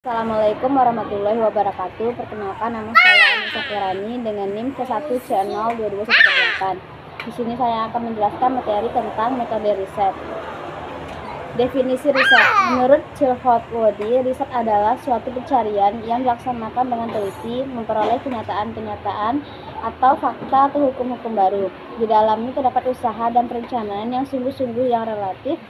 Assalamualaikum warahmatullahi wabarakatuh. Perkenalkan, nama saya Anissa Kirani dengan NIM C1C02218. Di sini saya akan menjelaskan materi tentang metode riset. Definisi riset. Menurut Chilhot-Woody, riset adalah suatu pencarian yang dilaksanakan dengan teliti, memperoleh kenyataan-kenyataan atau fakta atau hukum-hukum baru. Di dalamnya terdapat usaha dan perencanaan yang sungguh-sungguh yang relatif,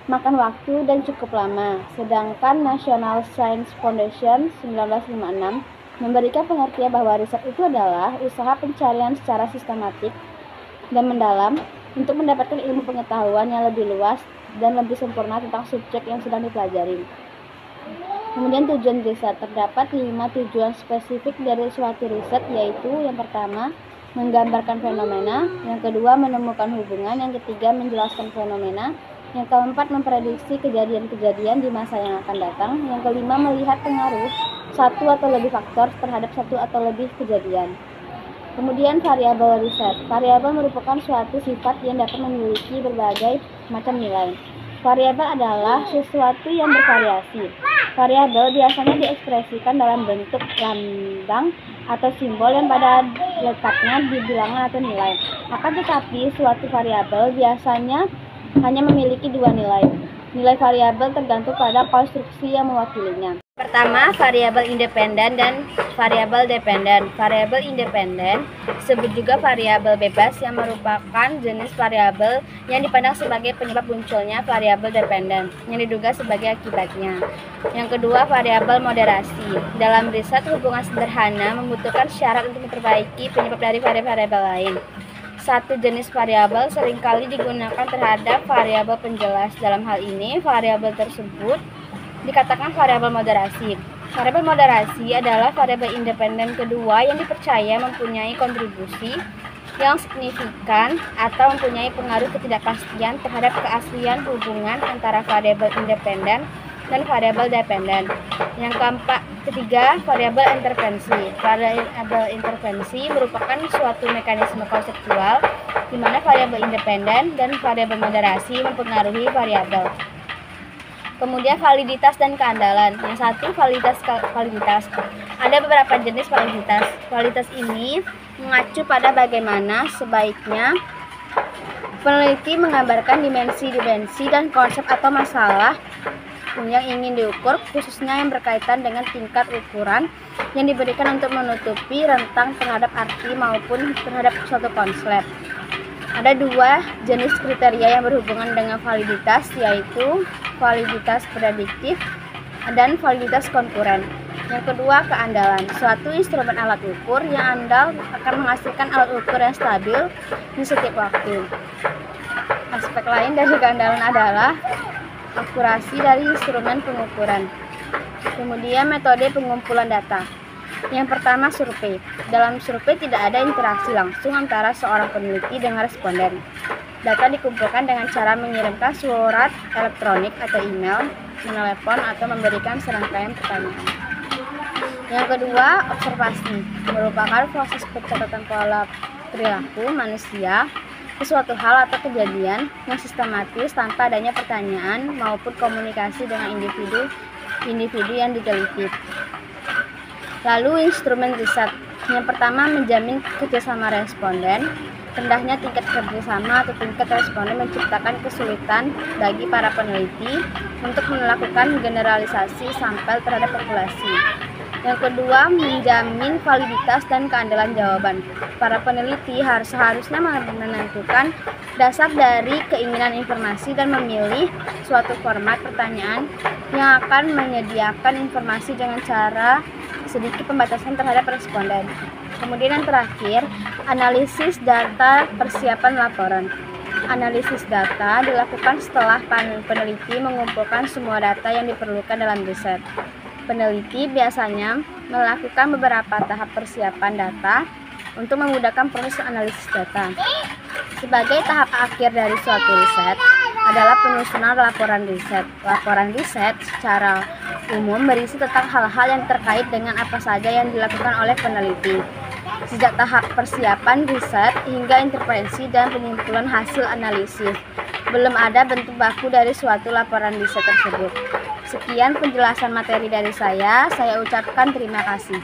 makan waktu dan cukup lama. Sedangkan National Science Foundation 1956 memberikan pengertian bahwa riset itu adalah usaha pencarian secara sistematik dan mendalam untuk mendapatkan ilmu pengetahuan yang lebih luas dan lebih sempurna tentang subjek yang sedang dipelajari. Kemudian tujuan riset. Terdapat 5 tujuan spesifik dari suatu riset, yaitu yang pertama, menggambarkan fenomena, yang kedua, menemukan hubungan, yang ketiga, menjelaskan fenomena, yang keempat, memprediksi kejadian-kejadian di masa yang akan datang, yang kelima, melihat pengaruh satu atau lebih faktor terhadap satu atau lebih kejadian. Kemudian variabel riset. Variabel merupakan suatu sifat yang dapat memiliki berbagai macam nilai. Variabel adalah sesuatu yang bervariasi. Variabel biasanya diekspresikan dalam bentuk lambang atau simbol yang pada letaknya di bilangan atau nilai. Akan tetapi, suatu variabel biasanya hanya memiliki dua nilai. Nilai variabel tergantung pada konstruksi yang mewakilinya. Pertama, variabel independen dan variabel dependen. Variabel independen disebut juga variabel bebas yang merupakan jenis variabel yang dipandang sebagai penyebab munculnya variabel dependen yang diduga sebagai akibatnya. Yang kedua, variabel moderasi. Dalam riset, hubungan sederhana membutuhkan syarat untuk memperbaiki penyebab dari variabel lain. Satu jenis variabel seringkali digunakan terhadap variabel penjelas. Dalam hal ini, variabel tersebut dikatakan variabel moderasi. Variabel moderasi adalah variabel independen kedua yang dipercaya mempunyai kontribusi yang signifikan atau mempunyai pengaruh ketidakpastian terhadap keaslian hubungan antara variabel independen dan variabel dependen. Yang ketiga, variabel intervensi. Variabel intervensi merupakan suatu mekanisme konseptual di mana variabel independen dan variabel moderasi mempengaruhi variabel. Kemudian validitas dan keandalan. Yang satu, validitas. Ada beberapa jenis validitas. Validitas ini mengacu pada bagaimana sebaiknya peneliti menggambarkan dimensi-dimensi dan konsep atau masalah yang ingin diukur, khususnya yang berkaitan dengan tingkat ukuran yang diberikan untuk menutupi rentang terhadap arti maupun terhadap suatu konsep. Ada dua jenis kriteria yang berhubungan dengan validitas, yaitu validitas prediktif dan validitas konkuren. Yang kedua, keandalan. Suatu instrumen alat ukur yang andal akan menghasilkan alat ukur yang stabil di setiap waktu. Aspek lain dari keandalan adalah akurasi dari instrumen pengukuran. Kemudian metode pengumpulan data. Yang pertama, survei. Dalam survei tidak ada interaksi langsung antara seorang peneliti dengan responden. Data dikumpulkan dengan cara mengirimkan surat elektronik atau email, menelepon, atau memberikan serangkaian pertanyaan. Yang kedua, observasi. Merupakan proses pencatatan pola perilaku manusia ke suatu hal atau kejadian yang sistematis tanpa adanya pertanyaan maupun komunikasi dengan individu yang diteliti. Lalu instrumen riset. Yang pertama, menjamin kerjasama responden. Rendahnya tingkat kerjasama atau tingkat responden menciptakan kesulitan bagi para peneliti untuk melakukan generalisasi sampel terhadap populasi. Yang kedua, menjamin validitas dan keandalan jawaban. Para peneliti seharusnya menentukan dasar dari keinginan informasi dan memilih suatu format pertanyaan yang akan menyediakan informasi dengan cara sedikit pembatasan terhadap responden. Kemudian yang terakhir, analisis data persiapan laporan. Analisis data dilakukan setelah peneliti mengumpulkan semua data yang diperlukan dalam riset. Peneliti biasanya melakukan beberapa tahap persiapan data untuk memudahkan proses analisis data. Sebagai tahap akhir dari suatu riset adalah penyusunan laporan riset. Laporan riset secara umum berisi tentang hal-hal yang terkait dengan apa saja yang dilakukan oleh peneliti, sejak tahap persiapan riset hingga intervensi dan penyimpulan hasil analisis. Belum ada bentuk baku dari suatu laporan riset tersebut. Sekian penjelasan materi dari saya ucapkan terima kasih.